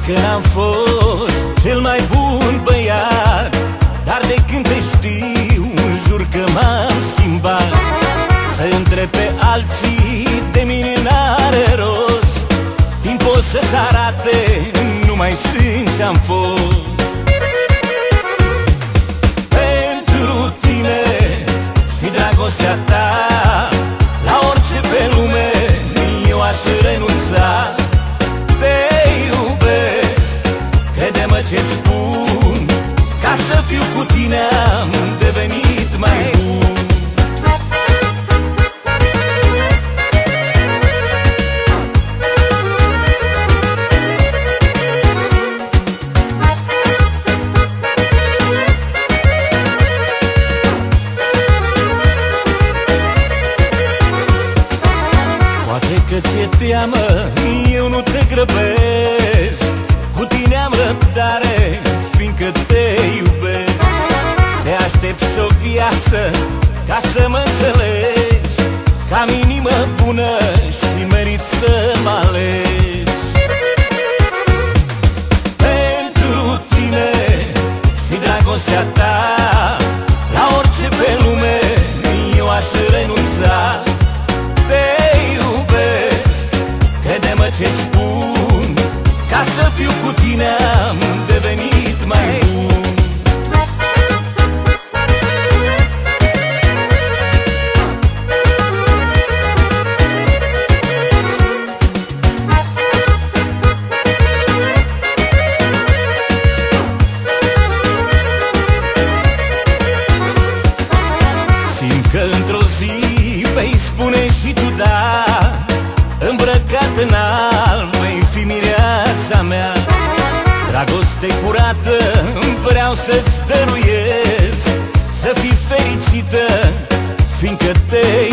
că n-am fost cel mai bun băiat, dar de când te știu, jur că m-am schimbat. Să întreb pe alții, de mine n-are rost. Timp o să-ți arate, nu mai sunt ce-am fost. Pentru tine și dragostea ta, la orice pe lume eu aș renunța. Te iubesc, crede-mă ce-ți spun, ca să fiu cu tine am devenit mai bun. Poate că ți-e teamă, eu nu te grăbesc, cu tine am răbdare, fiindcă te iubesc. Te aștept și o viață ca să mă înțelegi, că am inimă bună și merit să mă alegi. Pentru tine și dragostea ta, la orice pe lume eu aș renunța. Te iubesc, crede-mă ce-ți spun, ca să fiu cu tine am devenit mai bun. Simt că într-o zi vei spune și tu da, îmbrăcat în alb vei fi mireasa mea. Dragoste curată vreau să-ți dăruiesc, să fii fericită, fiindcă te